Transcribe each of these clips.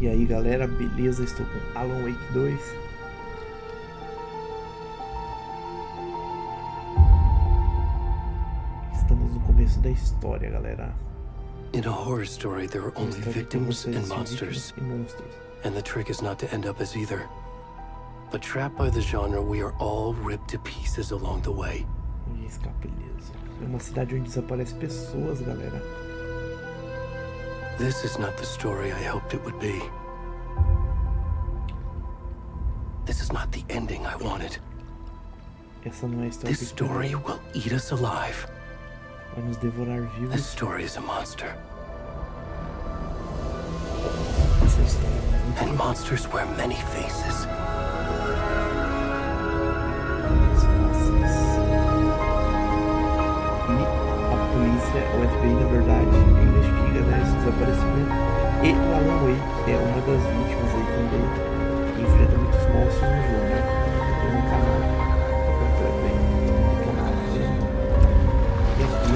E aí galera, beleza? Estou com Alan Wake 2. Estamos no começo da história, galera. In a horror story, there are only victims and monsters. And the trick is not to end up as either. But trapped by the genre, we are all ripped to pieces along the way. É uma cidade onde desaparecem pessoas, galera. This is not the story I hoped it would be. This is not the ending I wanted. Essa não é a história. This story will eat us alive. Vai nos devorar vivos. This story is a monster. Essa história é muito And monsters wear many faces. O FBI, na verdade, investiga, né, esse desaparecimento. E o Alan Wake, que é uma das vítimas aí também, que enfrenta muitos monstros no jogo, né? Tem um canal, e aqui,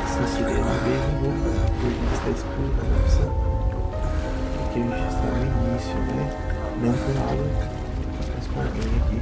se inscrever uma vez no grupo, porque está escuro na opção. Aqui a gente está no início, né? Não com Alan, mas com alguém aqui.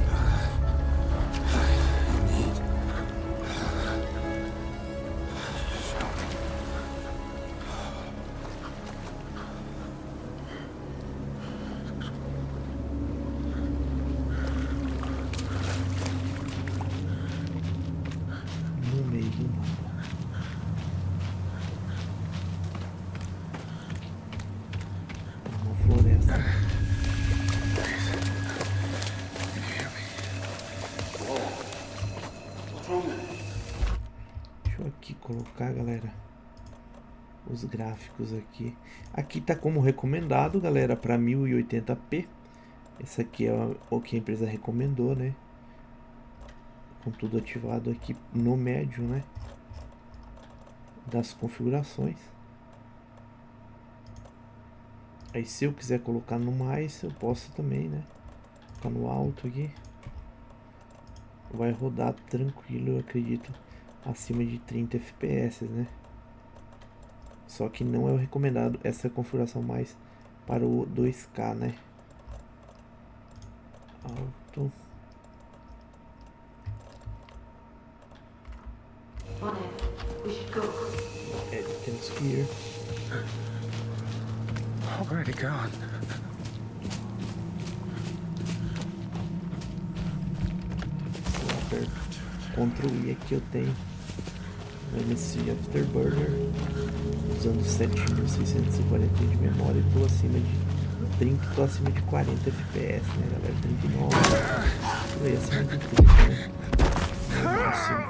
Colocar, galera, os gráficos aqui. Aqui tá como recomendado, galera, para 1080p. Esse aqui é o que a empresa recomendou, né? Com tudo ativado aqui no médio, né? Das configurações. Aí se eu quiser colocar no mais, eu posso também, né? Colocar no alto aqui. Vai rodar tranquilo, eu acredito. Acima de 30 FPS, né? Só que não é o recomendado essa configuração mais para o 2K, né? Alto. Temos que ir. Already gone. Ctrl I aqui eu tenho nesse Afterburner usando 7640 de memória e tô acima de 30, tô acima de 40 FPS, né galera, 39, tô aí acima de 30, né, no máximo.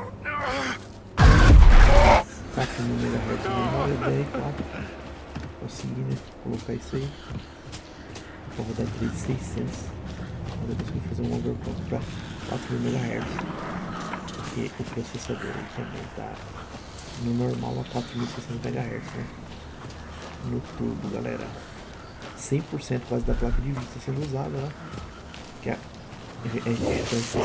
4 MHz de memória, 10, 4, consegui, né, colocar isso aí, vou rodar 3600, agora eu consegui fazer um overclock para 4 MHz. E o processador também tá no normal a 4060 MHz, né? No turbo, galera. 100% quase da placa de vídeo sendo usada, né? Que é transmissão.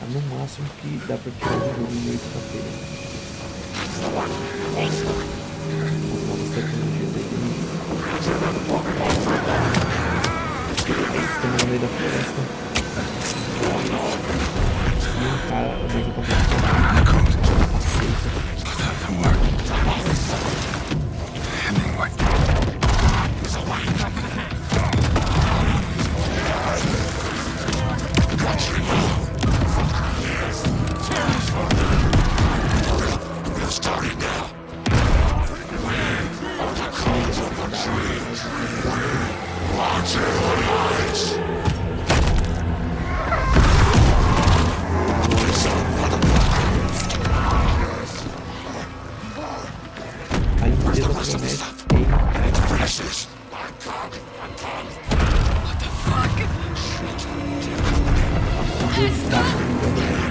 No máximo que dá pra tirar do jogo em 8K. As novas tecnologias aí estão no meio da floresta. E um cara mesmo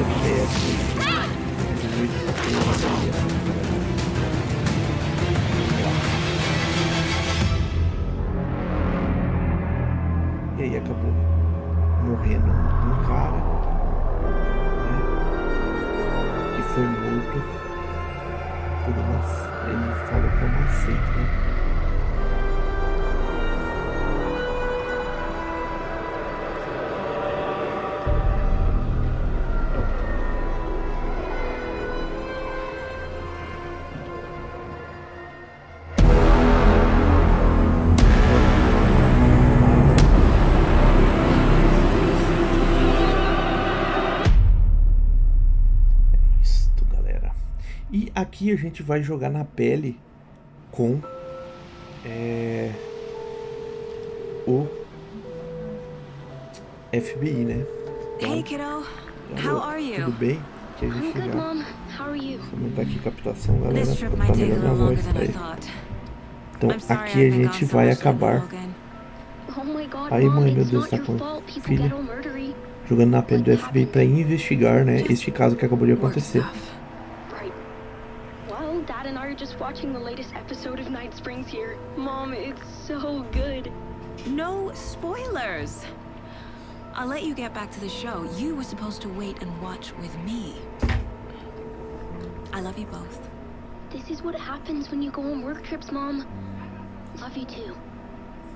FPS. 18 FPS. E aí acabou morrendo um cara, né? Que foi morto por uma... Ele falou que é uma seita, né? E aqui a gente vai jogar na pele com o FBI, né? Hey kiddo, how are you? Tudo bem? Aqui a gente já... Vou aumentar aqui a captação, galera, pra botar melhor minha voz. Aí. Então aqui a gente vai acabar... Aí, mãe, meu Deus, tá com filha jogando na pele do FBI pra investigar, né? Este caso que acabou de acontecer. Dad and I are just watching the latest episode of Night Springs here. Mom, it's so good. No spoilers. I'll let you get back to the show. You were supposed to wait and watch with me. I love you both. This is what happens when you go on work trips, Mom. Love you too.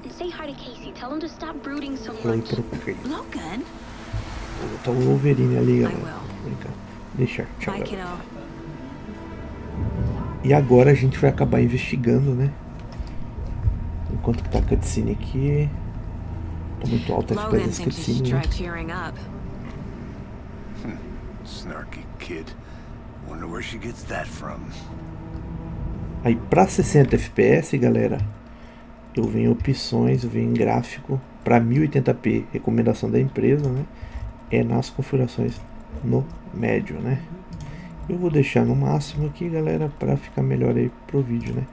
And say hi to Casey. Tell him to stop brooding so much. Logan? Tá o Wolverine ali, galera. Deixa, tchau, Bye, galera. kiddo. E agora a gente vai acabar investigando, né? Enquanto que tá a cutscene aqui. Tá muito alta a FPS dessa cutscene, né? Snarky kid. Wonder where she gets that from. Aí pra 60 FPS, galera, eu venho em opções, eu venho em gráfico pra 1080p, recomendação da empresa, né? É nas configurações no médio, né? Eu vou deixar no máximo aqui, galera, para ficar melhor aí pro vídeo, né?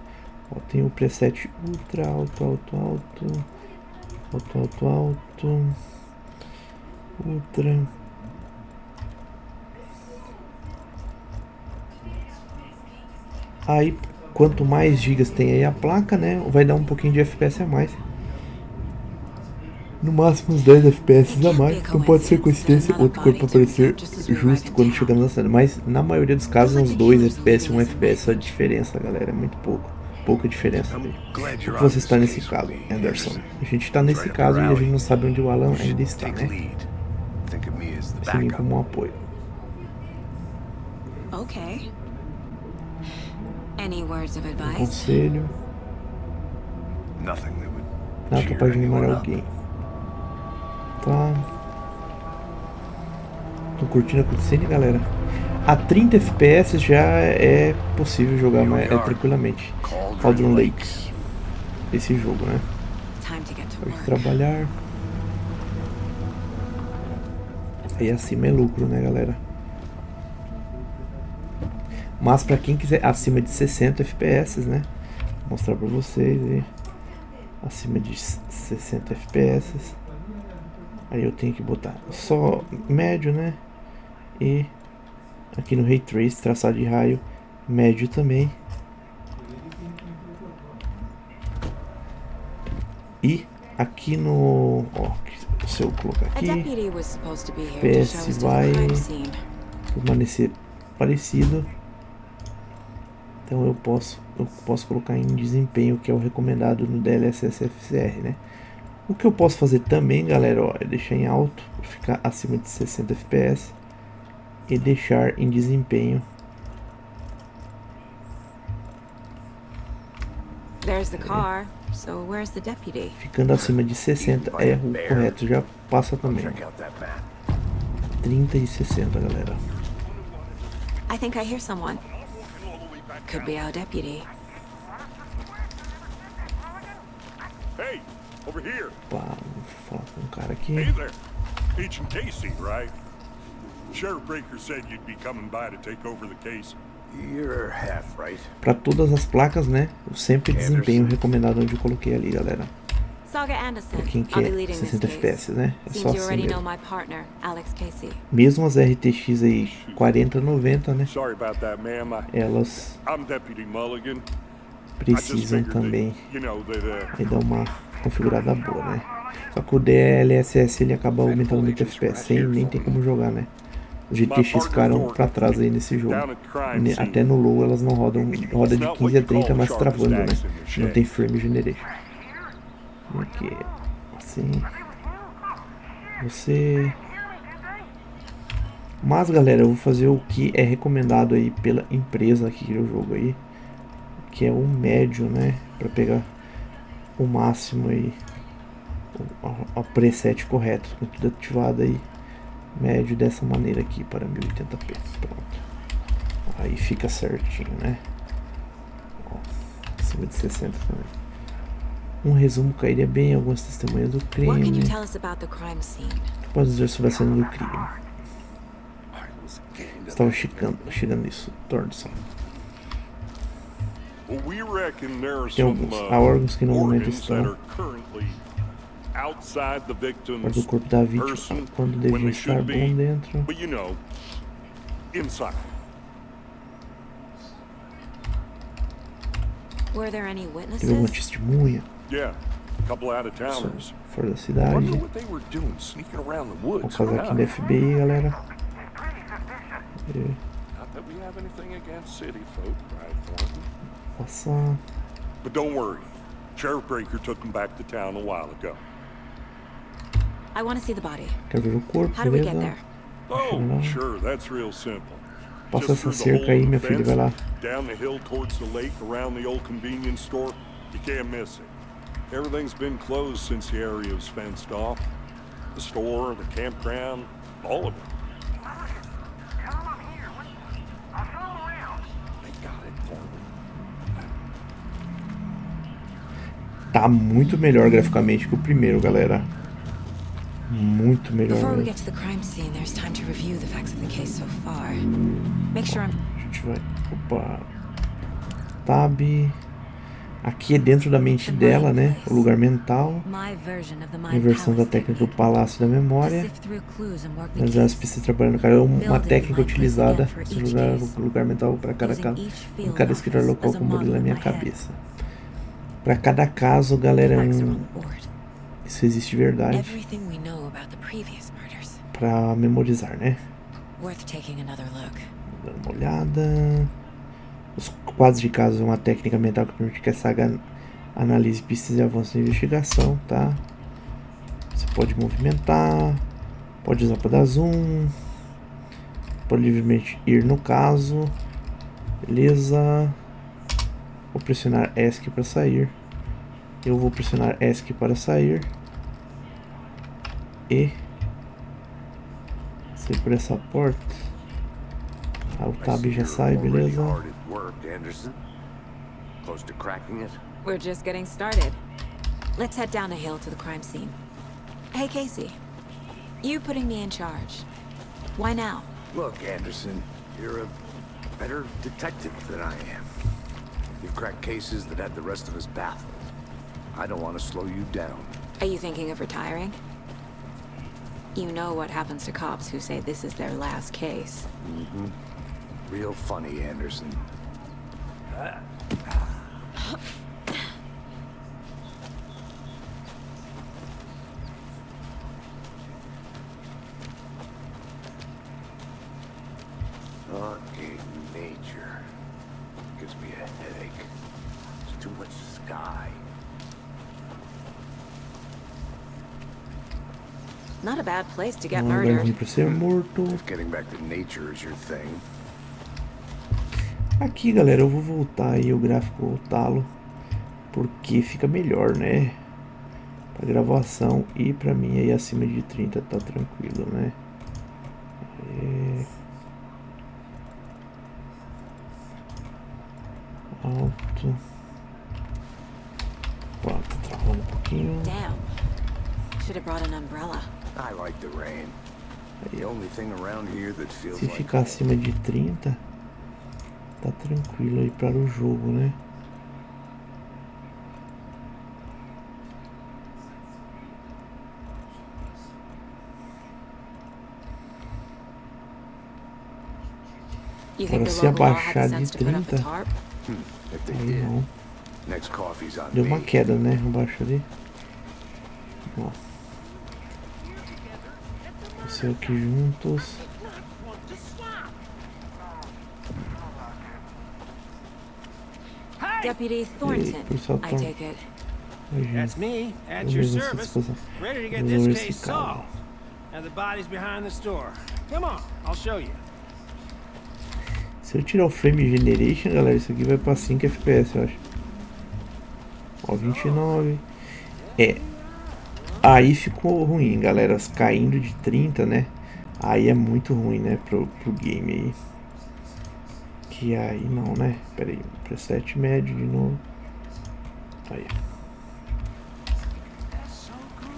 Ó, tem o preset ultra, alto, ultra. Aí, quanto mais gigas tem aí a placa, né? Vai dar um pouquinho de FPS a mais. No máximo uns 10 FPS a mais. Então pode ser coincidência, outro corpo aparecer justo quando chegamos na cena. Mas na maioria dos casos uns 2 FPS e 1 FPS só de diferença, galera. É muito pouco. Pouca diferença. Você está nesse caso, Anderson. A gente está nesse caso e a gente não sabe onde o Alan ainda está, né? Assim como um apoio. Ok. Any words of advice? Conselho. Nada capaz de animar alguém. Tá. Tô curtindo a cutscene, galera. A 30 FPS já é possível jogar mais tranquilamente. Cauldron Lake. Esse jogo, né? Pode trabalhar. Aí acima é lucro, né, galera? Mas pra quem quiser acima de 60 FPS, né? Vou mostrar pra vocês aí. Acima de 60 FPS. Aí eu tenho que botar só médio, né? E aqui no Ray Trace, traçado de raio, médio também. E aqui no... Ó, se eu colocar aqui, FPS vai permanecer parecido. Então eu posso colocar em desempenho, que é o recomendado no DLSS-FCR, né? O que eu posso fazer também, galera, ó, é deixar em alto, ficar acima de 60 FPS e deixar em desempenho. Ficando acima de 60 é o correto, já passa também. 30 e 60, galera. I think I hear someone. Could be our deputy. Hey, over here. Opa, vou falar com um cara aqui. Hey there. Agent Casey, right? Sheriff Breaker said you'd be coming by to take over the case. You're half right. Para todas as placas, né? Eu sempre desempenho recomendado onde eu coloquei ali, galera. Saga Anderson. Pra quem I'll be quer leading this 60 case. FPS, né? É Seems só you assim already know mesmo. my partner, Alex Casey. Mesmo as RTX aí 40, 90, né? Sorry about that, ma'am. Elas I'm Deputy Mulligan. precisam também You know that aí dar uma configurada boa, né? Só que o DLSS ele acaba aumentando muito FPS, sem nem tem como jogar, né? Os GTX ficaram pra trás aí nesse jogo. Até no low elas não rodam, roda de 15 a 30, mas travando, né? Não tem frame generation. E aqui, assim. Você... Mas galera, eu vou fazer o que é recomendado aí pela empresa aqui do jogo aí, que é o médio, né? Pra pegar o máximo aí, a preset correto, com tudo ativado aí. Médio dessa maneira aqui para 1080p. Pronto. Aí fica certinho, né? Ó, acima de 60 também. Um resumo cairia bem algumas testemunhas do crime. O que pode dizer sobre a cena do crime? Estava chegando nisso, Thornton. Tem alguns. Há órgãos que no momento estão fora do corpo da vítima quando deviam estar bom dentro. Teve alguma testemunha? Fora da cidade. Vou causar aqui no FBI, galera. Passar. But don't worry. Sheriff Breaker took him back to town a while ago. I want to see the body. Quero ver o corpo, How do we get beleza? there? Oh, sure, that's real simple. Passa essa cerca aí, minha filha, vai lá. Down the hill towards the lake, around the old convenience store. You can't miss it. Everything's been closed since the area was fenced off. The store, the campground, all of it. Tá muito melhor graficamente que o primeiro, galera. Muito melhor. Before we get to the crime scene, there's time to review the facts of the case so far. Make sure I'm... A gente vai... Opa. Tab. Aqui é dentro da mente dela, né? O lugar mental. Minha versão da técnica do Palácio da Memória. Mas as pistas trabalhando, cara, é uma técnica utilizada para jogar o lugar mental para cada caso. Em cada escritório local com o modelo na minha cabeça. Para cada caso, galera, isso existe de verdade. Para memorizar, né? Dando uma olhada. Os quadros de casos é uma técnica mental que permite que a saga analise pistas e avance na investigação, tá? Você pode movimentar, pode usar para dar zoom, pode livremente ir no caso, beleza? Vou pressionar ESC para sair. Eu vou pressionar ESC para sair e sair por essa porta. O tab já sai, beleza? We're just getting started. Let's head down a hill to the crime scene. Hey, Casey. You putting me in charge. Why now? Look, Anderson, you're a better detective than I am. You've cracked cases that had the rest of us baffled. I don't want to slow you down. Are you thinking of retiring? You know what happens to cops who say this is their last case. Mm-hmm. Real funny, Anderson. Okay, nature. Gives me a headache. There's too much sky. Not a bad place to get Um lugar ruim murdered. para ser morto. If getting back to nature is your thing. Aqui, galera, eu vou voltar aí o gráfico, voltá-lo, porque fica melhor, né? Pra gravação e pra mim aí acima de 30 tá tranquilo, né? Alto. Opa, tá travando um pouquinho. Damn. Should have brought an umbrella. I like the rain. The only thing around here that feels Se like ficar acima de 30, tá tranquilo aí para o jogo, né? You think Agora the se local law had the abaixar de sense to put up a 30, tarp? If they aí did, não. next coffee's on Deu uma me. queda, né? Abaixo ali. Ó. Esse aqui juntos. Deputy Thornton, policial I Thornton. take it. That's me, at Eu your mesmo service, esposa. ready to get Vamos this resolver case esse caso. solved. And the body's behind the store. Come on, I'll show you. Se eu tirar o frame generation, galera, isso aqui vai pra 5 FPS, eu acho. Ó, 29. É. Aí ficou ruim, galera. Caindo de 30, né? Aí é muito ruim, né? Pro game aí. Que aí não, né? Pera aí. Preset médio de novo. Aí. That's so cool.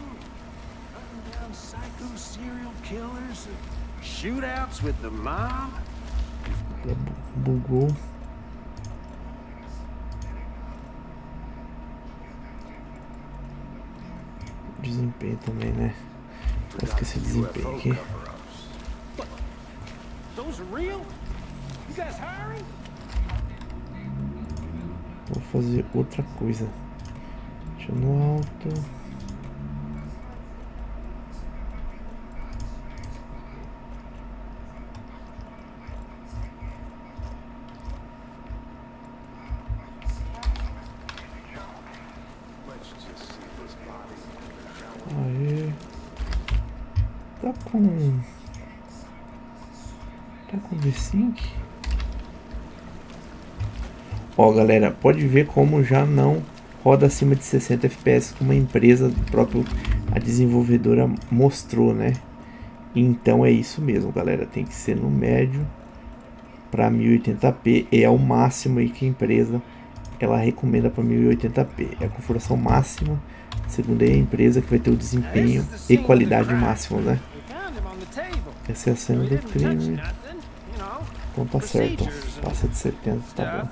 Hunting down psycho serial killers and shootouts with the mob. Já bugou. Desempenho também, né? Eu esqueci o desempenho aqui. Those are real? You guys hiring? Vou fazer outra coisa. Deixa no alto. Aê. Tá com V-Sync? Ó, galera, pode ver como já não roda acima de 60 FPS, como a empresa própria, a desenvolvedora mostrou, né? Então é isso mesmo, galera, tem que ser no médio para 1080p, é o máximo aí que a empresa ela recomenda para 1080p, é a configuração máxima, segundo a empresa, que vai ter o desempenho e qualidade máximo, né? Essa é a cena do crime. Então tá certo, passa de 70, tá bom.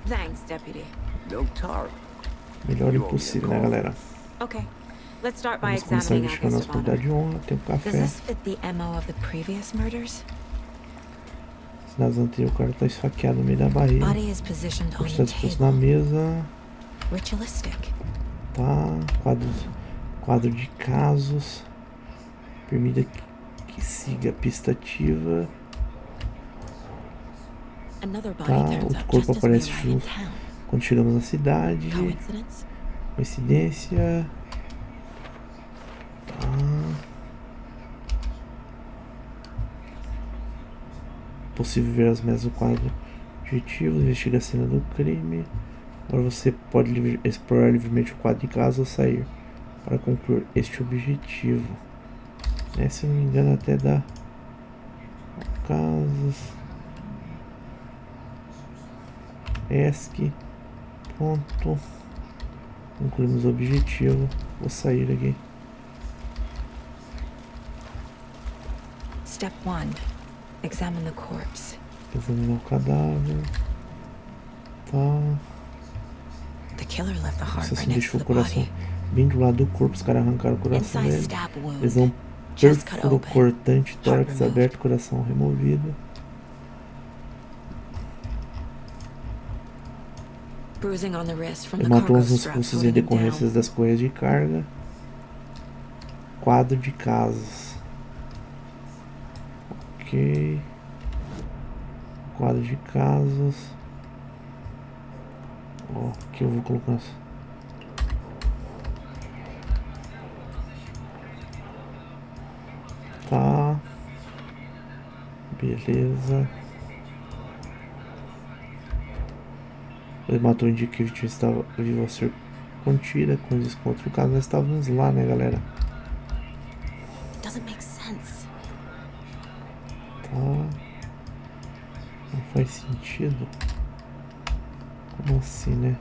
Thanks, Deputy. No tarp. Melhor impossível, né, galera? Okay, let's start by Vamos começar a examining our investigar guest nossa of honor. qualidade de honra, tem um Does café. this fit the MO of the previous murders? Nas anteriores, o cara tá esfaqueado no meio da barriga. Body is positioned on Está the disposto na table. mesa. Ritualistic. Tá. Quadro de casos. Permita que siga a pista ativa. Another body Tá. turns Outro up corpo just as we aparece arrive in justo town. quando chegamos na cidade. Coincidence? Coincidência. Tá. Possível ver as mesas do quadro. Objetivo, investiga a cena do crime. Agora você pode explorar livremente o quadro de casa ou sair para concluir este objetivo. Se eu não me engano, até dá casas. ESC. Ponto. Concluímos o objetivo. Vou sair aqui. Step 1. Examine the corpse. Examinar o cadáver. Tá. The killer left the O heart right assassino next to deixou the o coração body. bem do lado do corpo. Os caras arrancaram o coração Inside dele. stab wound. Lesão Chest cut pérfuro open. cortante, tórax removed. aberto, coração removido. Bruising on the wrist from the cargo Hematomas nos strap pulsos em holding it decorrências down. das correias de carga. Quadro de casos. Ok. Quadro de casos. Ó, aqui eu vou colocar. Tá. Beleza. O hemato indica que a vítima estava viva a ser contida. Com isso, contra o caso, nós estávamos lá, né, galera? Doesn't make sense. Tá. Não faz sentido. Como assim, né?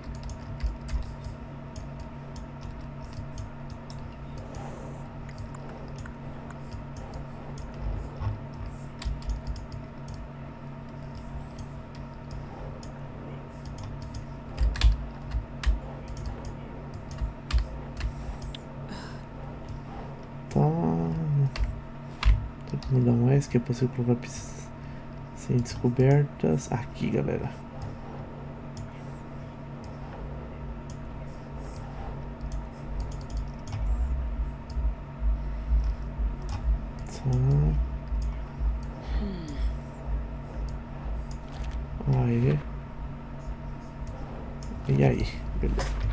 Tá. Tem que mudar mais, que é possível colocar pistas Sem descobertas. Aqui, galera. Aí. E aí? Beleza.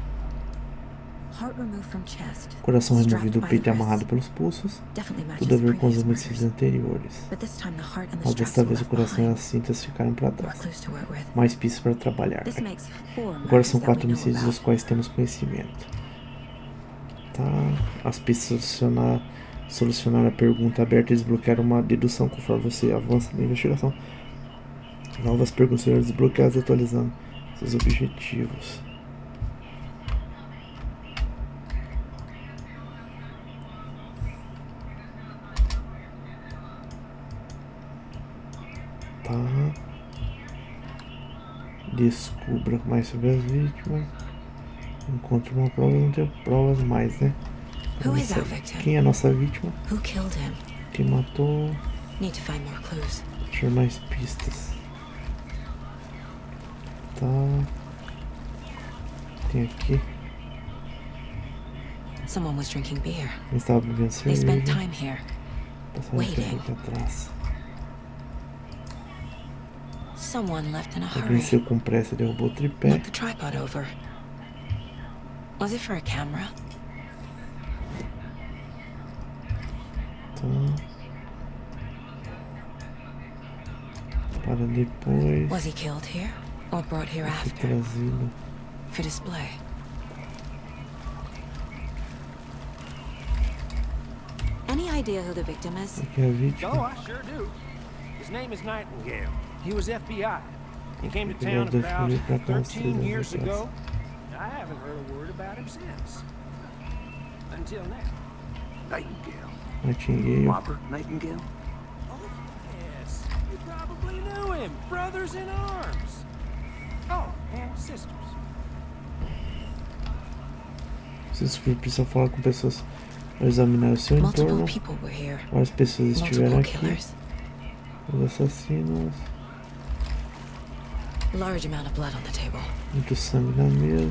Coração removido do peito e amarrado pelos pulsos. Tudo a ver com os homicídios anteriores. Mas desta vez o coração e as cintas ficaram para trás. Mais pistas para trabalhar. Agora são 4 homicídios dos quais temos conhecimento. Tá. As pistas solucionar a pergunta aberta e desbloquear uma dedução conforme você avança na investigação. Novas perguntas serão desbloqueadas atualizando seus objetivos. Tá. Descubra mais sobre as vítimas. Encontre uma prova, não tem provas mais, né? Quem é a nossa vítima? Quem matou? Deixa mais pistas. Tá. Tem aqui. Eles estavam bebendo cerveja. Passaram tempo atrás. Alguém saiu com pressa e derrubou o tripé. Tá. Para depois. Foi trazido. Any idea who the victim is? Aqui é a vítima. Oh, I sure do. His name is Nightingale. He was FBI. He came to town about 13 years ago. I haven't heard a word about him since. Until now. Nightingale. Nightingale. Robert Nightingale? Oh, yes. You probably knew him. Brothers in arms. Oh, and sisters. Vocês precisam falar com pessoas para examinar o seu entorno. Várias pessoas estiveram aqui. Os assassinos. Muito sangue na mesa.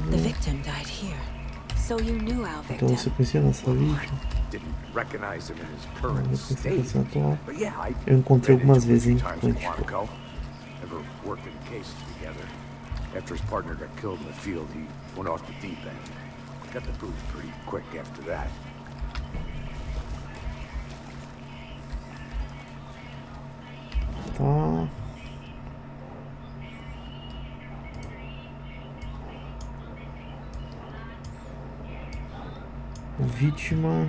Então você conhecia a nossa vítima? Não conhecia a condição atual. Eu encontrei algumas vezes em Quantico. After his partner got killed in the field, he went off the deep end. Got the boot pretty quick after that. Tá. Vítima.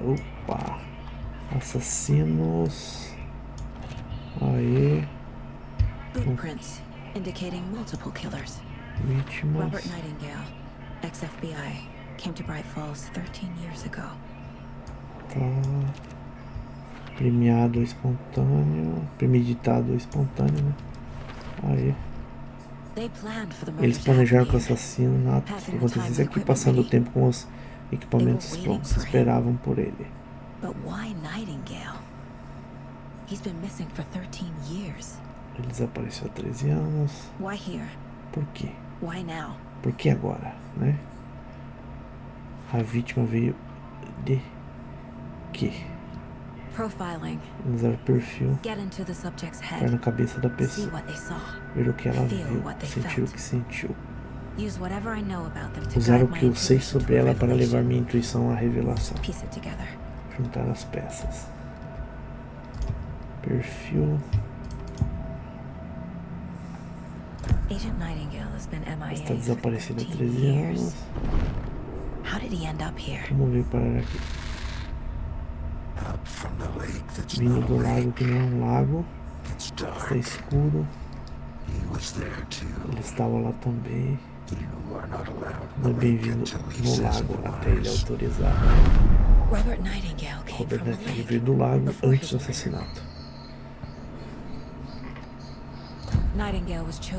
Opa. Assassinos. Aí. Footprints indicating multiple killers. Vítimas. Robert Nightingale, ex-FBI, came to Bright Falls 13 years ago. Tá. Premiado espontâneo. Premeditado espontâneo, né? Aí. Eles planejaram que o assassinato acontecesse aqui, passando o tempo com os equipamentos prontos. Esperavam por ele. Ele desapareceu há 13 anos. Por quê? Por que agora, né? A vítima veio de quê? Analisar o perfil. Vai na cabeça da pessoa. Ver o que ela viu. Sentir o que sentiu. Usar o que eu sei sobre ela para levar minha intuição à revelação. Juntar as peças. Perfil. Está desaparecida há 13 anos. Como veio parar aqui? Vindo do lago que não é um lago. Está escuro. Ele estava lá também. Não é bem-vindo no lago até ele autorizar. Robert Nightingale veio do lago antes do assassinato.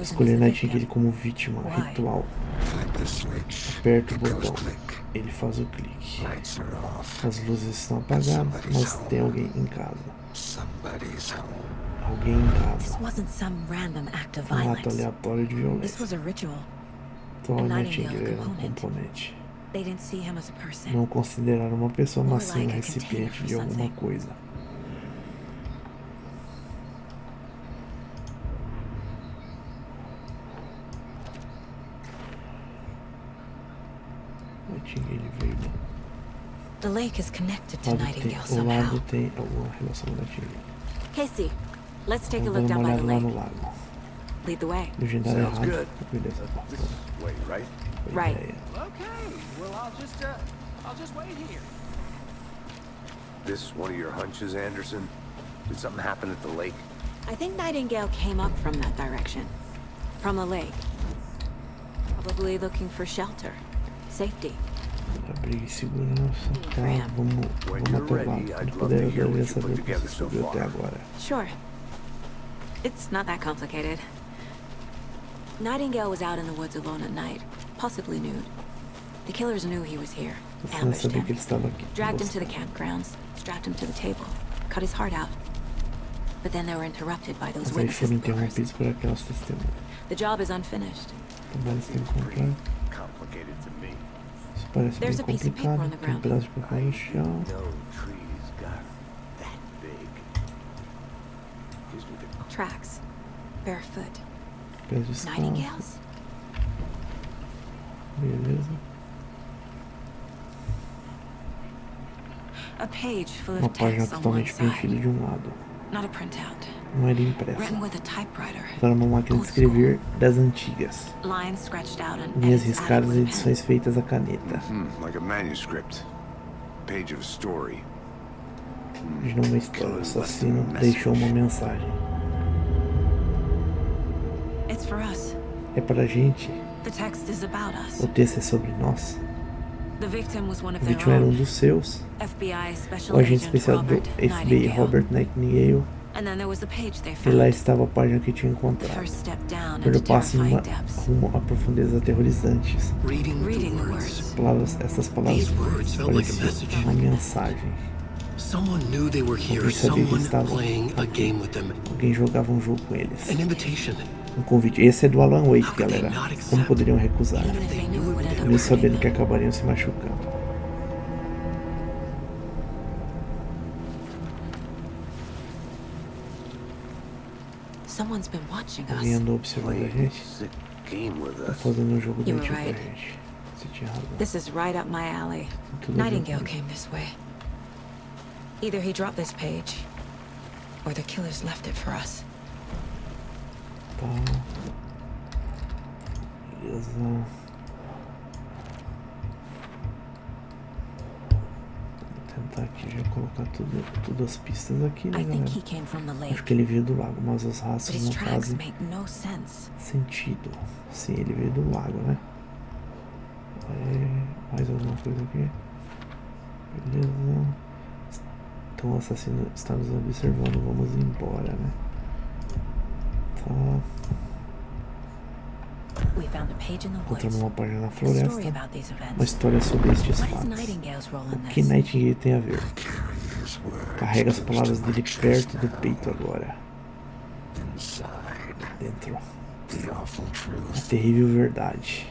Escolher Nightingale como vítima ritual. Aperta o botão. Ele faz o clique. As luzes estão apagadas, mas tem alguém em casa. Alguém em casa. Um ato aleatório de violência. Então, Nightingale era um componente. Não consideraram uma pessoa, mas sim um recipiente de alguma coisa. Nightingale veio. The lake is connected to Nightingale O somehow. lago tem alguma relação com Nightingale. Casey, let's take a Vamos look dar down uma by the olhada lá lake. no lago. Lead the way. Legendário Sounds errado. good. Beleza. This is the way, right? Boa Right. ideia. Okay, well, I'll just wait here. This one of your hunches, Anderson? Did something happen at the lake? I think Nightingale came up from that direction. From the lake. Probably looking for shelter. Safety. Abrigo e segurança. Tá, vamos até o lado. Quando puder, eu deveria saber o que você descobriu até agora. Sure. It's not that complicated. Nightingale was out in the woods alone at night, possibly nude. The killers knew he was here, Você não ambushed sabia que him, ele estava aqui. dragged him to the campgrounds, strapped him to the table, cut his heart out. But then they were interrupted by those Mas aí witnesses. foram interrompidos por aquelas testemunhas. The job is unfinished. Também eles têm que comprar. Complicated to me. Isso parece bem There's a piece of paper complicado. on the Tem um ground. pedaço de papel no chão. No trees got that big. Gives me the Tracks. Barefoot. Pés descalços. Nightingales? Beleza. A page full Uma of página text on one totalmente preenchida side. de um lado. Not a printout. Não era impressa. Written with a typewriter. Era uma máquina de escrever das antigas. Lines scratched out and Linhas edits added riscadas with e a pen. edições feitas à caneta. like a manuscript. Page of a story. De uma história. O assassino deixou uma mensagem. It's for us. É pra gente. The text is about us. O texto é sobre nós. The victim was one A of their vítima era um own. dos seus. FBI Special O agente Agent especial do Robert FBI, Nightingale. Robert Nightingale. And then there was the page they E lá found. estava a página que tinha The encontrado. first step down Primeiro into passo terrifying depths. rumo a profundezas aterrorizantes. Reading Reading the the words. words. Essas palavras These words felt like a pareciam message. uma mensagem. Someone knew they were here. Alguém sabia que Someone estavam playing a game with them. Alguém jogava um jogo com eles. An invitation. Um convite. Esse é do Alan Wake, galera. Como poderiam recusar? Even if they knew it would end up Mesmo sabendo hurting que them. acabariam se machucando. Someone's been watching Alguém us. andou observando a gente. Sick game with Tá us. fazendo um jogo You were doentio com a right. gente. Você tinha razão. This is right up my alley. Tudo bem. Nightingale came this way. Either he dropped this page, or the killers left it for us. Tá. Beleza. Vou tentar aqui já colocar tudo as pistas aqui, né, I think galera? he came from the Acho lake, que ele veio do lago, mas os but rastros his não tracks fazem make no sense. sentido. Sim, ele veio do lago, né? Mais alguma coisa aqui? Beleza. Então o assassino está nos observando. Vamos embora, né? Tá. We found a page in the Encontramos woods. uma página na A story floresta. about these Uma events. história sobre estes What is fatos. Nightingale's role O in que this? Nightingale tem a ver? Carrega as palavras dele perto do peito agora. Dentro. A terrível verdade.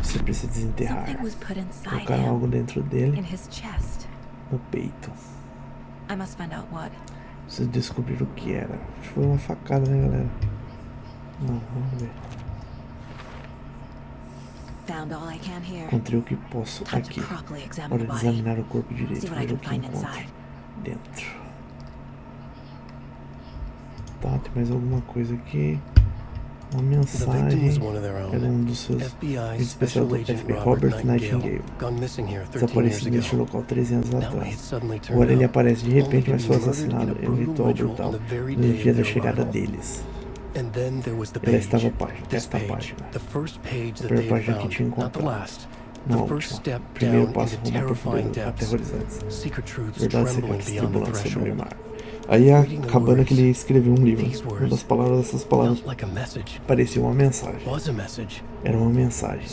Você precisa desenterrar. Something was put inside Colocaram him, algo dentro dele, in his chest. no peito. I must find out what. Preciso descobrir o que era. Acho que foi uma facada, né, galera? Não, vamos ver. Found all I can here. Encontrei o que posso Time aqui. to properly examine Hora the de body. examinar o corpo direito. See what I Ver o can que find encontro inside. dentro. Tá, tem mais alguma coisa aqui. Uma The victim was mensagem. one of their Era own. um dos seus FBI agente especial Special do Agent FBI, Robert Nightingale, gone missing here 13 years desaparecido neste ago. local 13 anos Now he atrás. suddenly turned Agora ele up, aparece de repente, mas foi only to be assassinado murdered em um in a ritual brutal brutal ritual on the very no day dia of da their chegada arrival. deles. And then there was the E page. lá estava a página, This esta page, página. the first page that A they primeira had página que tinha found, not the encontrado. last. Não, The first última. step Primeiro down passo into rumo a terrifying profundezas depths. aterrorizantes. Secret truths Verdades trembling secretas beyond the tribulando sobre o threshold. mar. Aí acabando que ele escreveu um livro. Uma das palavras, essas palavras parecia uma mensagem. Era uma mensagem.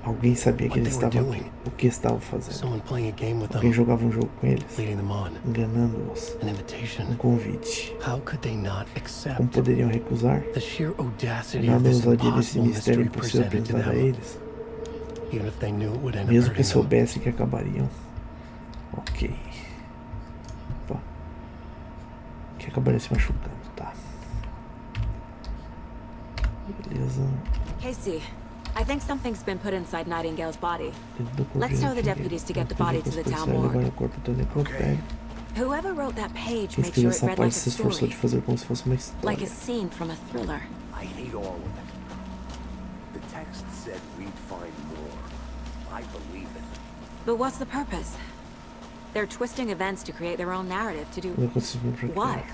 Alguém sabia que ele estava aqui, o que estava fazendo. Alguém jogava um jogo com eles, enganando-os. Um convite. Como poderiam recusar? Nada ousadia desse mistério impossível apresentado a eles. Mesmo que soubessem que acabariam. Ok. Opa. Que acabaria se machucando, tá. Beleza. Casey, I think something's been put inside Nightingale's body. Let's tell the deputies to get the body to the town morgue. Whoever wrote that page made sure it read like a story. Like a scene from a thriller. I hate all of it. The text said we'd find more. I believe it. But what's the purpose? They're twisting events to create their own narrative to do what?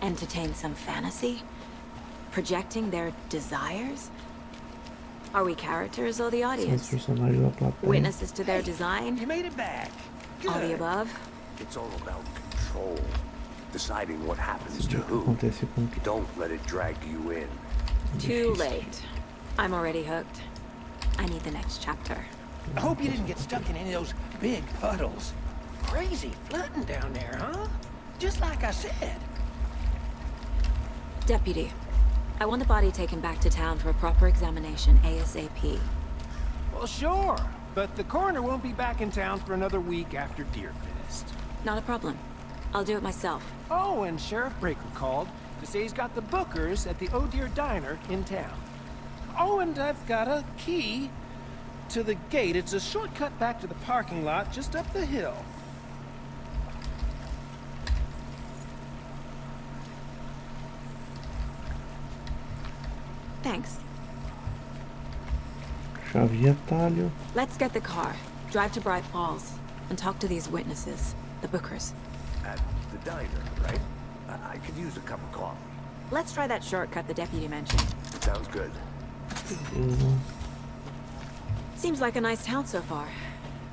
Entertain some fantasy? Projecting their desires? Are we characters or the audience? Witnesses to their design? You made it back. All the above? It's all about control. Deciding what happens to who. Don't let it drag you in. Too late. I'm already hooked. I need the next chapter. I hope you didn't get stuck in any of those big puddles. Crazy flooding down there, huh? Just like I said. Deputy, I want the body taken back to town for a proper examination, ASAP. Well, sure. But the coroner won't be back in town for another week after Deerfest. Not a problem. I'll do it myself. Oh, and Sheriff Breaker called to say he's got the bookers at the Oh Dear Diner in town. Oh, and I've got a key to the gate. It's a shortcut back to the parking lot just up the hill. Thanks. Chave e atalho. Let's get the car, drive to Bright Falls, and talk to these witnesses, the bookers. At the diner, right? I could use a cup of coffee. Let's try that shortcut the deputy mentioned. Sounds good. Seems like a nice town so far.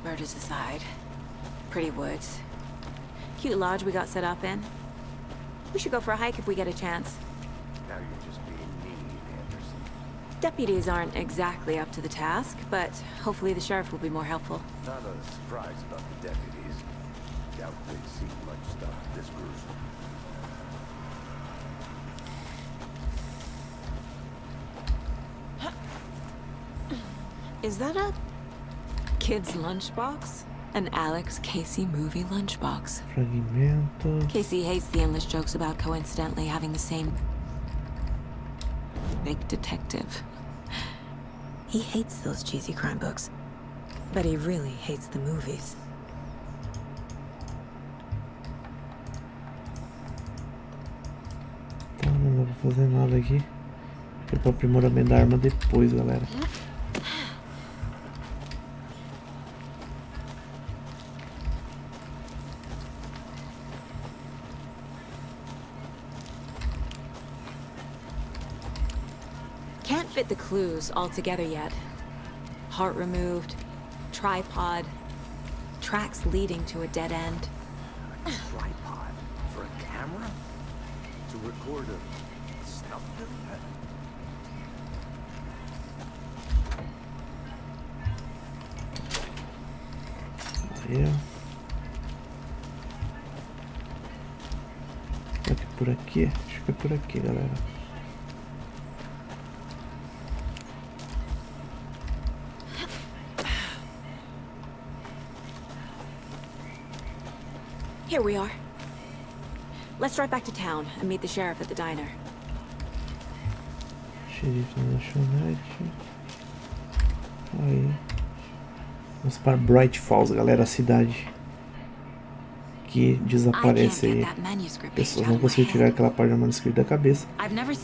Murders aside. Pretty woods. Cute lodge we got set up in. We should go for a hike if we get a chance. Now you're just being mean, Anderson. Deputies aren't exactly up to the task, but hopefully the sheriff will be more helpful. Not a surprise about the deputies. Doubt they've seen much stuff this gruesome. Is that a kid's lunchbox? An Alex Casey movie lunchbox. Fragmento. Casey hates the endless jokes about coincidentally having the same big detective. He hates those cheesy crime books, but he really hates the movies. Tá, não dá pra fazer nada aqui. Fica pro aprimoramento da arma depois, galera. Can't fit the clues all together yet. Heart removed, tripod, tracks leading to a dead end. A tripod for a camera? To record a snuff film? Aí, ó. Aqui por aqui? Acho que é por aqui, galera. Here we are. Let's drive back to town and meet the sheriff at the diner. Xerife na lanchonete. Aí. Vamos para Bright Falls, galera, a cidade que desaparece aí. Pessoas não conseguiram tirar aquela parte do manuscrito da cabeça.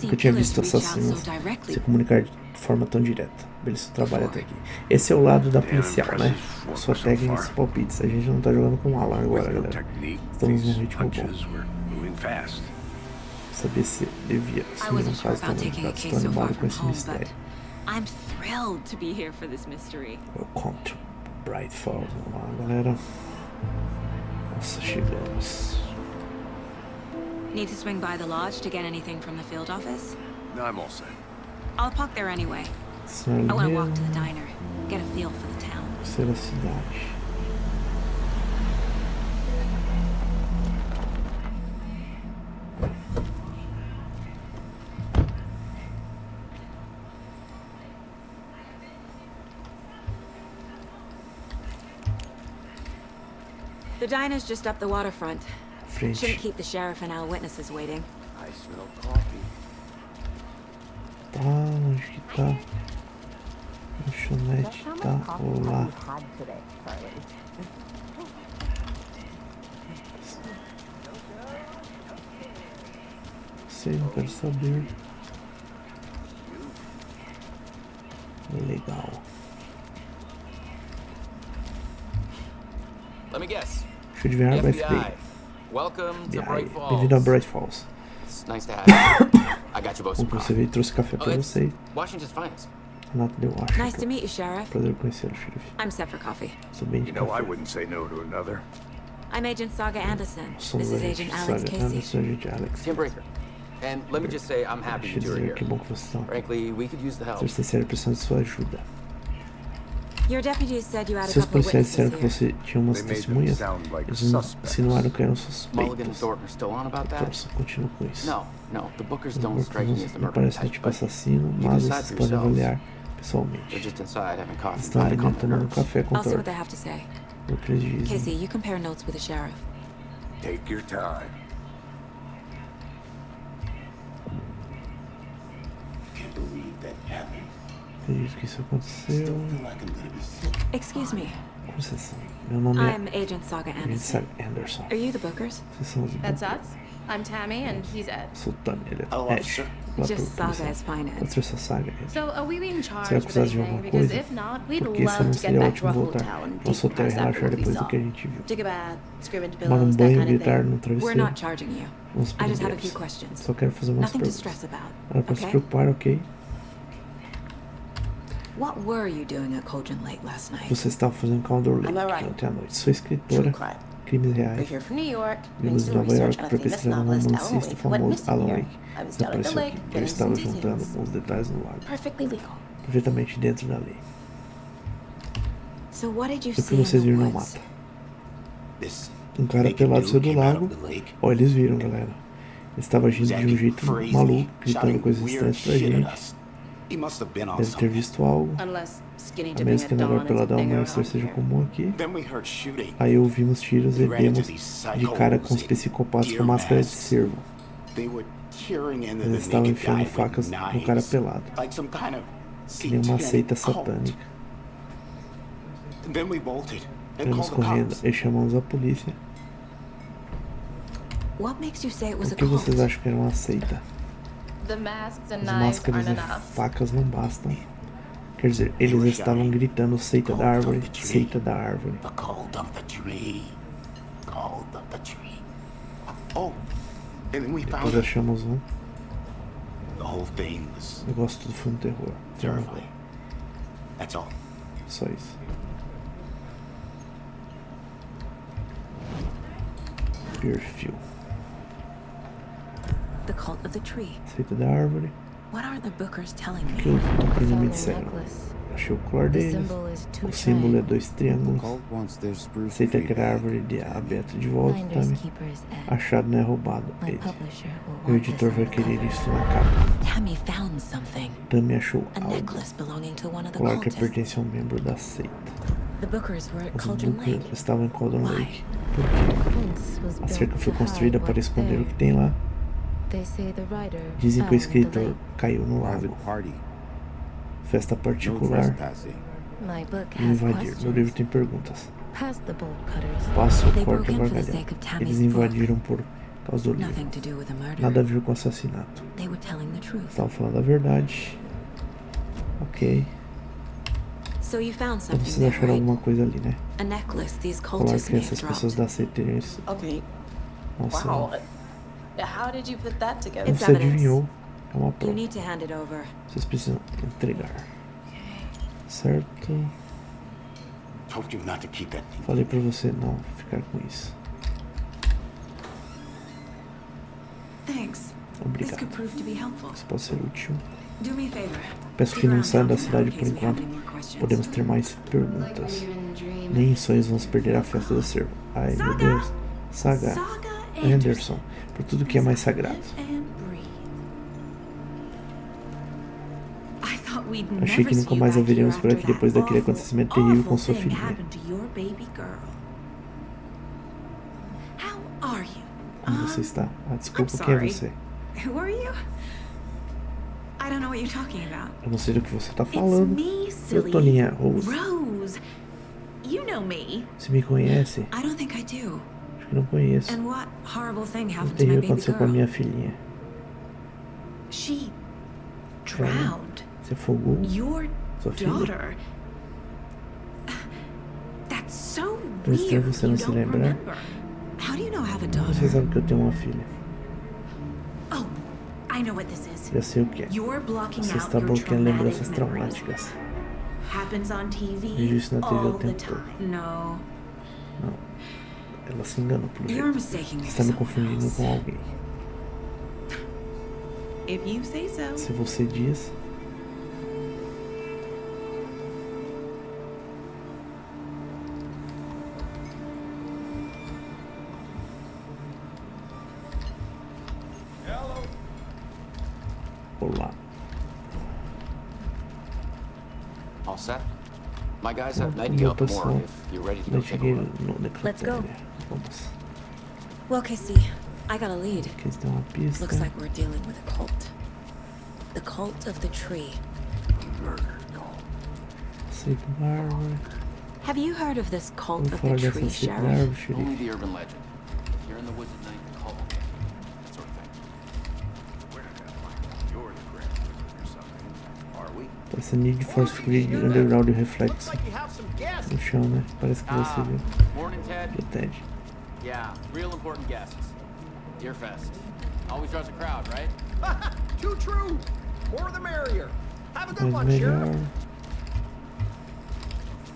Nunca tinha visto assassinos se comunicar de forma tão direta. Beleza, trabalho até aqui. Esse é o lado da policial, né? Sua técnica e palpites. A gente não tá jogando com Alan agora, galera. Estamos num ritmo bom. Saber se devia assumir um caso tão delicado. Estou animado com esse mistério. I'm thrilled to be here for this mystery. Welcome to Bright Falls. Vamos lá, galera. Nossa, chegamos. Need to swing by the lodge to get anything from the field office? No, I'm all set. I'll park there anyway. I want to walk to the diner, get a feel for the town. Ser a cidade. The diner's just up the waterfront. Shouldn't Frente. keep the sheriff and our witnesses waiting. I smell coffee. Tá, onde que tá? Lanchonete tá lá. Sei, não quero saber. Legal. Let me guess. Deixa eu adivinhar, vai FBI. Welcome to Bright Falls. Bem-vindo a Bright Falls. It's nice to have you. I got you both some Como você coffee. veio, trouxe café pra it's vocês. Washington's finest. Renato deu acho. Nice to meet you, Sheriff. Prazer conhecê-lo, xerife. I'm set for coffee. Sou bem de You know, I café. wouldn't say no to another. I'm Agent Saga Anderson. Somos This is agente Agent Alex Saga Casey. Anderson, agente Alex. Tim Breaker. And let me just say, I'm happy Deixa eu that you're dizer here. que bom que vocês estão. Frankly, we could use the help. Ser sincero, precisamos de sua ajuda. Your deputies said you had a Seus couple of policiais disseram que witnesses here. você tinha umas They made them testemunhas. sound like Eles suspects. insinuaram que eram Mulligan and suspeitos. Thornton are still on about that? Thorson continua com isso. No, the Bookers Os don't strike me as Bookers the não murderer parecem type, tipo but assassino, you mas decide vocês for podem yourselves. avaliar They're pessoalmente. just inside having coffee. Estão ali Calm their tomando nerves. café com I'll see what they Thornton. have to say. O que eles dizem. Casey, you compare notes with the sheriff. Take your time. Can't believe that happened. Acredito que isso aconteceu. Still feel like I'm gonna be sick. Excuse me. Com licença. Meu nome é I'm Agent Saga Agente Anderson. Saga Anderson. Are you the Bookers? Vocês são os That's Bookers. us. I'm Tammy, and he's Ed. Sou Tami, ele é Oh, Ed. officer. Lá Just pro Saga policial. is fine, Pode Ed. ser só Saga, Ed. So, are we being Você é charged with acusado de anything? alguma Because coisa? if not, we'd Porque love senão to get seria back to ótimo our voltar hotel and ao nosso hotel e decompress after relaxar what we depois do saw. que a gente viu. Take a bath, scream into Tomar um pillows, that banho, kind of gritar thing. no We're travesseiro. not charging you. Vamos I just have a prender. few questions. Só quero fazer umas Nothing to perguntas. stress about. Não é pra se Okay? preocupar, ok? What were you doing at Cauldron Lake last night? Você estava fazendo Caldor Lake I'm alright. ontem à noite. Sou escritora, True crime. crimes We're reais. here from New York, doing Vimos de some Nova research York on a para famous pesquisar um novelist, Alan romancista Wake, who went famoso, missing Alan here. Wake. I was down at the Desapareceu lake, aqui. Eu getting estava some juntando details. alguns detalhes no lago. Perfectly legal. Perfeitamente dentro da lei. So what did you O que see in vocês the viram na woods? mata? This Um cara naked pelado dude saiu do came out lago. of the lake. Ó, eles viram, galera. Ele estava agindo de um jeito Crazy, maluco, gritando shouting coisas weird estranhas pra shit at gente. us. He must have been on Deve ter something. visto algo. Unless skinny A dipping menos at que nadar dawn is a peladão thing não around seja here. comum aqui. Then we heard shooting. Aí ouvimos tiros e We ran into vemos these de cara com os psychos psicopatas in com máscara de deer cervo. They were tearing into Eles the estavam naked enfiando guy facas with no cara knives, pelado. like some kind of Que nem uma satanic seita cult. satânica. Then we bolted and Vamos called the correndo cops. e chamamos a polícia. What makes you say it was O a que vocês cult? acham que era uma seita? The masks and As knives máscaras aren't e enough. facas não bastam. Quer dizer, eles estavam gritando seita da árvore, seita da árvore. The cult of the tree. Cult of the tree. Oh, and then we found Depois achamos um. the whole thing was Eu gosto do filme terror. Filme horror. terrifying. That's all. Só isso. Perfil. The cult of the tree. Seita da árvore. What are the Bookers telling O que me? os doutores me disseram? Achei o colar deles. O símbolo é 2 triângulos. Aceita que era a árvore de aberta de volta também. Achado não é roubado. Ele. O editor vai querer isso na capa. Tammy found something. Tammy achou A algo. necklace belonging to one of the Colar que cultists. pertence a um membro da seita. The Bookers were at Os Cauldron Bookers Lake. estavam em Cauldron Why? Lake. Por quê? A cerca foi construída para esconder o que tem lá. Dizem que o escritor caiu no lago. Festa particular. Invadir. Meu livro tem perguntas. Passa o They corte broke in for the avargalhado. sake of Tammy's Eles invadiram por causa do livro. Nothing to do with the murder. Nada a ver com o assassinato. They were telling the truth. Estavam falando a verdade. Ok. So you found Então something vocês there, acharam right? alguma coisa ali, né? A necklace these Colar cultists que may have essas dropped. pessoas da seita teriam isso. Okay. Nossa, Wow. How did you put that together? It's você evidence. adivinhou. É uma You prova. need to hand it over. Vocês precisam entregar. Certo. Told you not to keep that thing. Falei pra você não ficar com isso. Obrigado. Isso pode ser útil. Peço que não saiam da cidade por enquanto. Podemos ter mais perguntas. Nem em sonhos vamos perder a festa do cervo. Ai, meu Deus. Saga Anderson. Por tudo que é mais sagrado. Achei que nunca mais a veríamos por aqui depois daquele acontecimento terrível com sua filhinha. Como você está? Ah, desculpa, quem é você? Eu não sei do que você está falando. Eu, Toninha Rose. Você me conhece? Acho que não conheço. O terrível aconteceu com a minha filhinha. Você afogou sua filha? É estranho você não se lembrar. Você sabe que eu tenho uma filha. Já sei o que é. Você está bloqueando lembranças traumáticas. Vejo isso na TV o tempo todo. Não. Ela se enganou pelo jeito. Você está me confundindo com alguém. Se você diz... Olá. All set? My guys have Nightingale up more if you're ready to go take a look. Let's go. Vamos. Well, Casey, I got a lead. Eles dão uma pista. Looks like we're dealing with a cult. The cult of the tree. Murder cult. Sacred árvore. Have you heard of this cult Vamos of falar the dessa tree, sacred Sheriff? árvore, xerife. Only the urban legend. If you're in the woods at night, the cult will get you. That sort of thing. We're not gonna find out you're the grand wizard or something, are we? Parece Need for Speed Underground reflexo no chão, né? Parece que você viu. Morning, Ted. O Ted. Yeah, real important guests. Deerfest. Always draws a crowd, right? Too true. More the merrier. Have a good Mas one, Sheriff. melhor.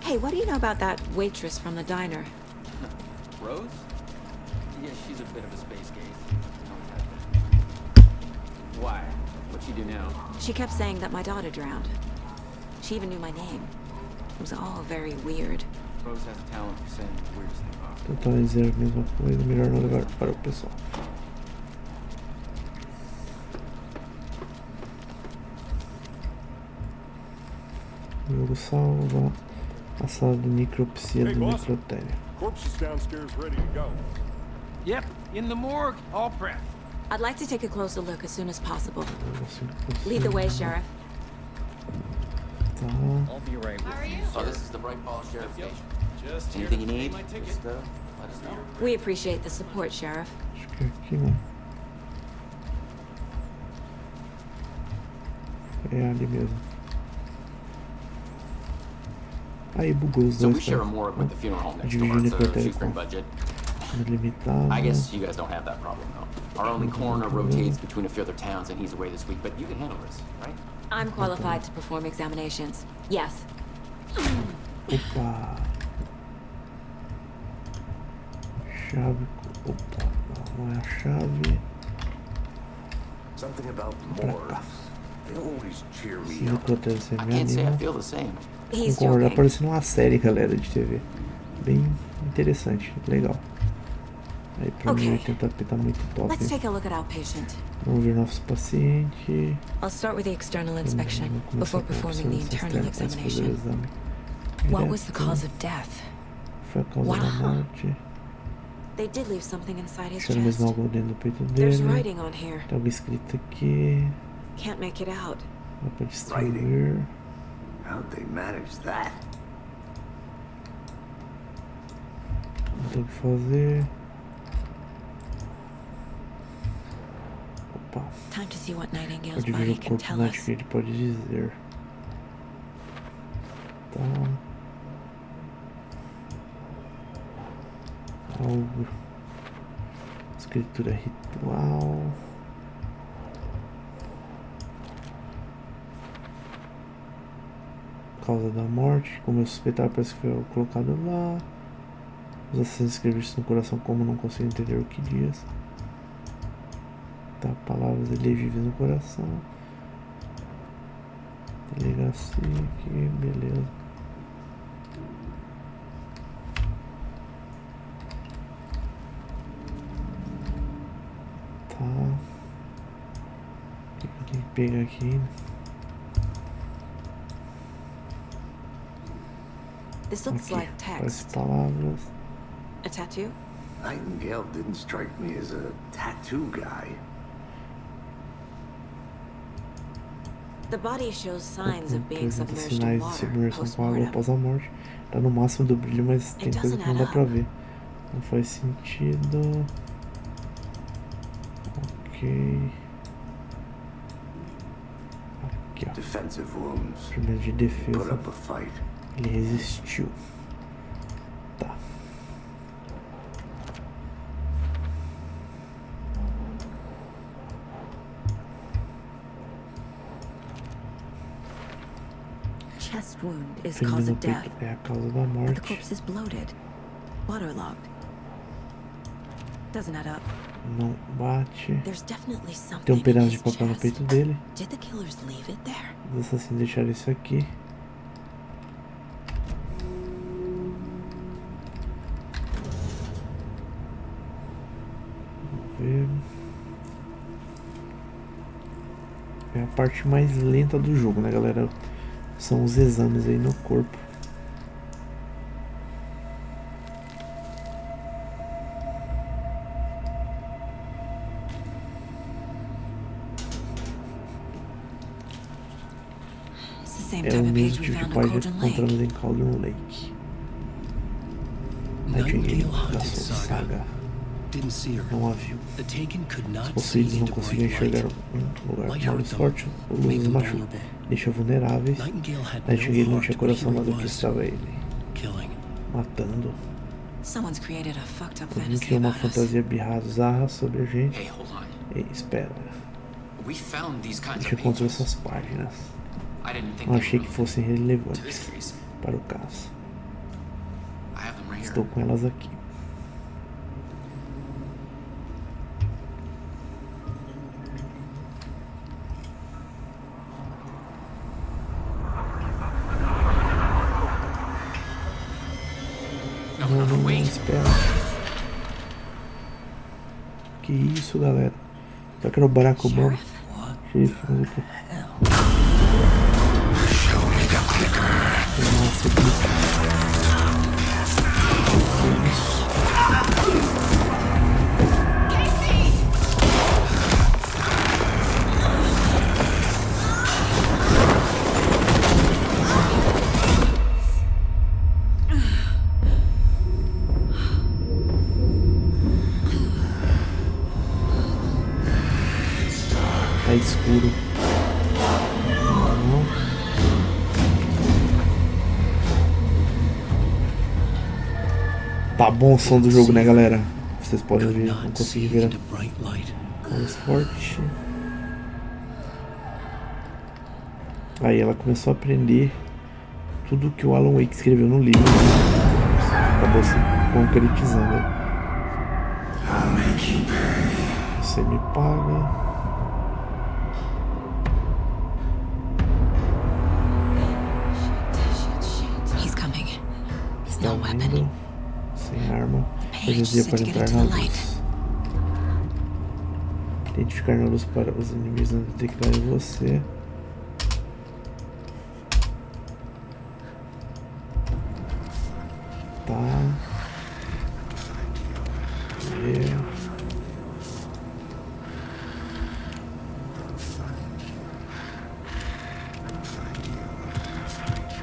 Hey, what do you know about that waitress from the diner? Rose? Yeah, she's a bit of a space case. Always has been. Why? What'd she do now? She kept saying that my daughter drowned. She even knew my name. It was all very weird. Rose has a talent for saying the weirdest thing possible. Tentar dizer a mesma coisa, melhor não levar para o pessoal. O jogo salva a sala de necropsia do necrotério. Corpse is downstairs ready to go. Yep, in the morgue, all prepped. I'd like to take a closer look as soon as possible. Lead the way, Sheriff. Tá. I'll be right with you. Oh, this is the Bright Falls Sheriff Station. Anything you need, just let us know. We appreciate the support, Sheriff. Acho que aqui não. É ali mesmo. Aí bugou os So we dois. share a morgue with the funeral home next door. Dividindo o It's a necrotério shoestring com budget. limitado. I guess you guys don't have that problem, though. Our only coroner rotates between a few other towns, and he's away this week, but you can handle this, right? I'm qualified to perform examinations. Yes. Opa. Chave. Opa. Não é a chave. Something about morgues. They always cheer Esse me up. necrotério você I me can't say I anima. feel the same. He's Concordar, joking. parecendo uma série, galera, de TV. Bem interessante, legal. Aí pra mim 80p tá muito top. Let's Hein? take a look at our patient. Vamos ver nosso paciente. I'll start with the external Vamos inspection começar before com a performing the observação internal externa antes de fazer o examination. exame. What was the direto. cause of death? Foi a causa da morte. They did leave something inside his Tinha mesmo chest. algo dentro do peito There's dele. writing on here. Tem algo escrito aqui. Can't make it out. Dá pra distribuir. How'd they manage that? Não tem o que fazer. Opa. Time to see what Nightingale's Pode ver body o can corpo tell né, us. que ele pode dizer. Tá. Algo. Escritura ritual. Causa da morte. Como eu suspeitava, parece que foi colocado lá. Os assassinos escreveram isso no coração, como não consigo entender o que diz. Tá, palavras elegíveis no coração. Delegacia aqui, beleza. Tá. O que eu tenho que pegar aqui? This looks Aqui, like parece text. palavras. A tattoo? Nightingale didn't strike me as a tattoo guy. The body shows signs of being Apresenta submerged in sinais de water submersão com água post-mortem. após a morte. Tá no máximo do brilho, mas tem coisa que não dá pra ver. Não faz sentido. Ok. Aqui, ó. Defensive wounds. Primeiro de Put defesa. up a fight. Ele resistiu. Tá. Chest wound is Ferida cause no of death. peito é a causa da But the morte. corpse is bloated, waterlogged. Doesn't add up. Não bate. There's definitely Tem something in pedaço de his papel no chest. peito dele. Did the killers leave it there? Os assassinos deixaram isso aqui. Vamos ver. É a parte mais lenta do jogo, né, galera? São os exames aí no corpo. It's the same É type o of page mesmo we tipo de found in página Cauldron que Lake. encontramos em Cauldron Lake. Nightingale da sua saga. Didn't see her. Não a viu. The Taken could Os not see possuídos não into conseguiam bright enxergar light. um lugar Light com hurt olhos them, fortes, o luz made os them machuca, vulnerable. deixa vulneráveis. Nightingale had Nightingale no não heart tinha to be coração, who mas he o que was, estava ele, killing. matando. Someone's created a fucked up Alguém fantasy criou uma about us. fantasia bizarra sobre a gente. Hey, hold on. Ei, espera, We found these a kinds gente of encontrou pages. essas páginas. I didn't think Não they achei were que relevant fossem to this relevantes case. para o caso. I have them right here. Estou com elas aqui. Não, espera. Que isso, galera? Será que era o Barack Obama? Xerife, mas o que? Nossa, que isso? Tá escuro. Não. Tá bom o som do jogo, né, galera? Vocês podem ver, não consegui ver a luz forte. Aí ela começou a aprender tudo que o Alan Wake escreveu no livro. Acabou se concretizando. Você me paga. He's coming. Está No weapon. vindo, sem arma, Page dizia said para to get entrar into na the light. luz. Identificar na luz para os inimigos não detectarem você. Tá. Ver.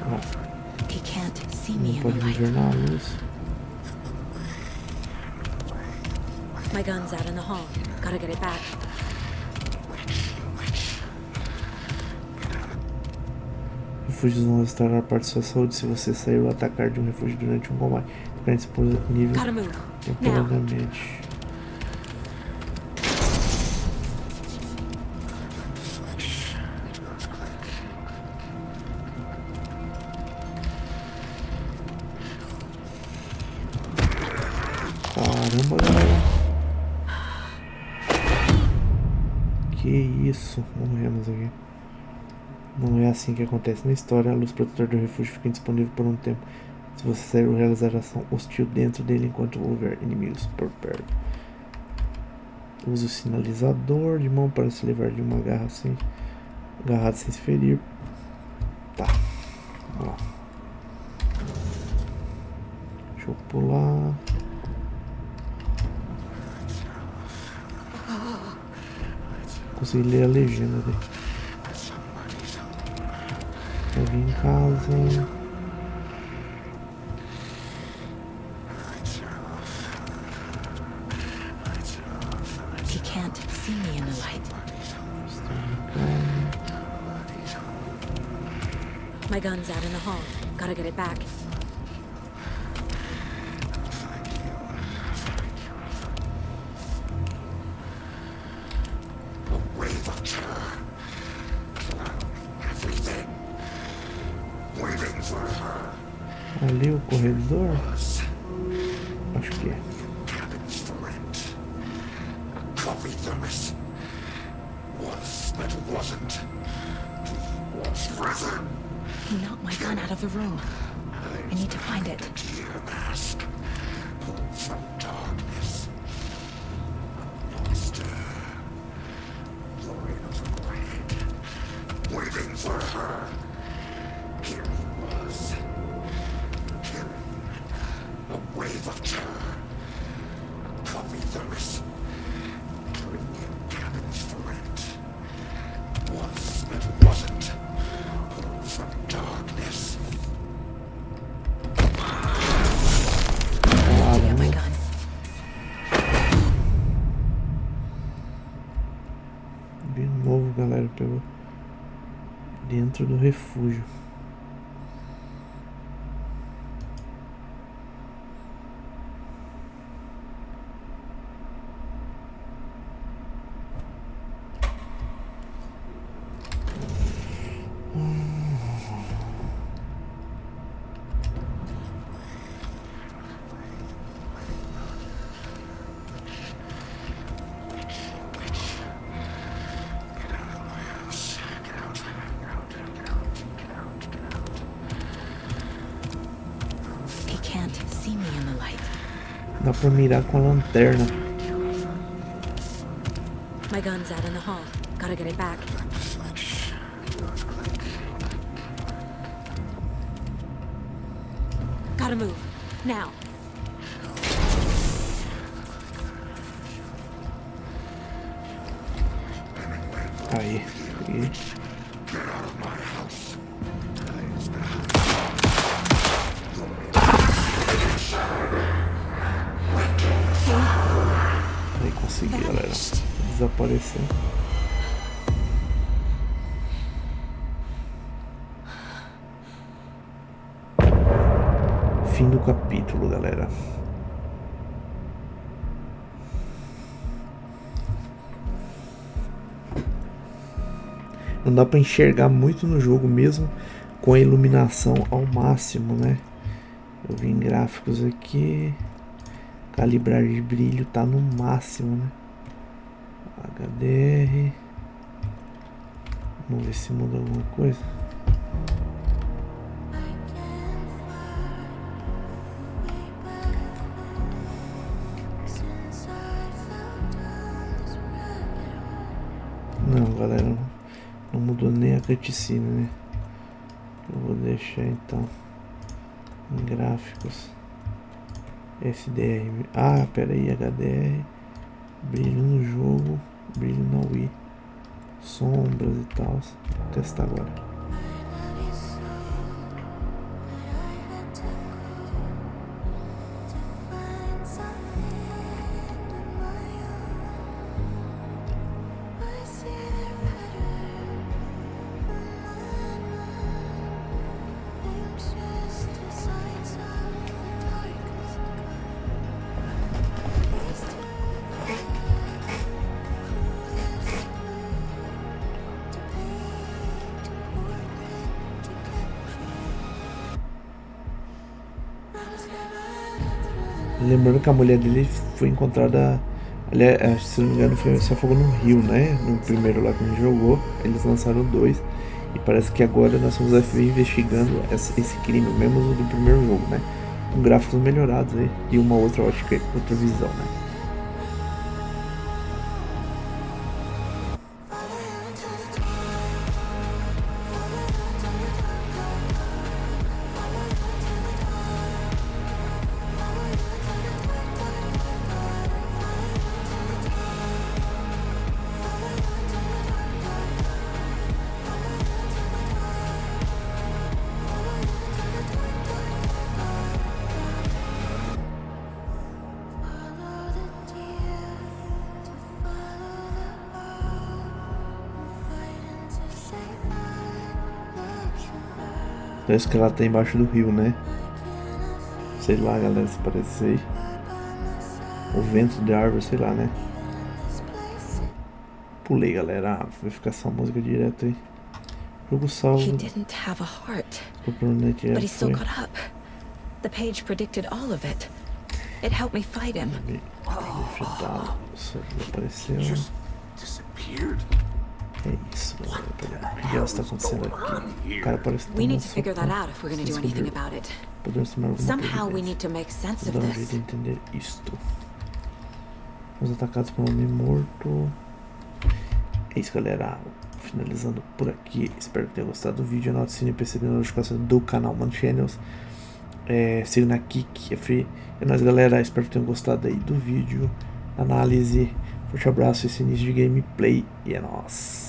Ó, He can't see me não in pode the me ver light. na luz. My gun's out in the hall. Gotta get it back. Refúgios vão restaurar parte de sua saúde se você sair ou atacar de um refúgio durante um combate. Ficar disponível Gotta move. Now. temporariamente. Caramba, galera. Que isso, morremos aqui. Não é assim que acontece na história. A luz protetora do refúgio fica indisponível por um tempo. Se você sair ou realizar ação hostil dentro dele enquanto houver inimigos por perto. Use o sinalizador de mão para se livrar de uma agarrada sem se ferir. Tá. Ó. Deixa eu pular. Consegui ler a legenda dele. Eu vim em casa. He can't see me in the light. My gun's out in the hall. Gotta get it back. Ali o corredor? Acho que é. He knocked my gun out of the room. I need to find it. Waiting for her. Here he was. A wave of terror. Coffee thermos. Premium cabins for rent. Was but wasn't. Pulled from darkness. Get my gun. De novo, galera, pegou dentro do refúgio. Dá pra mirar com a lanterna. My gun's out in the hall. Gotta get it back. Gotta move. Now. Aí. E... Aí consegui, galera. Desaparecer. Fim do capítulo, galera. Não dá pra enxergar muito no jogo mesmo com a iluminação ao máximo, né? Eu vim em gráficos aqui. Calibrar de brilho tá no máximo, né? HDR. Vamos ver se muda alguma coisa. Não, galera, não mudou nem a cutscene, né? Eu vou deixar então em gráficos. SDR. Ah, pera aí, HDR. Brilho no jogo. Brilho na Wii. Sombras e tal. Vou testar agora. Lembrando que a mulher dele foi encontrada Aliás, se não me engano, se afogou no rio, né? No primeiro lá que a gente jogou. Eles lançaram 2. E parece que agora nós estamos investigando esse crime, mesmo do primeiro jogo, né? Com gráficos melhorados aí. E uma outra ótica, outra visão, né? Parece que ela tá embaixo do rio, né? Sei lá, galera, se parece aí. O vento de árvore, sei lá, né? Pulei, galera. Vai ficar essa música direto aí. Jogo salvo. He didn't have a heart, but he still got up. The page predicted all of it. It helped me fight him. Apareceu. É isso, galera. O que já está acontecendo aqui? O cara parece que We need to figure that out if we're going to do anything about it. Podemos tomar alguma Somehow we need to make sense of Vamos dar um jeito this. de entender isto. Fomos atacados por um homem morto. É isso, galera. Finalizando por aqui. Espero que tenham gostado do vídeo. Anote o sininho para receber notificações do canal Man Channels. Siga na aqui, que é free. É nóis, galera. Espero que tenham gostado aí do vídeo. Análise. Forte abraço. Esse início de gameplay. E é nóis.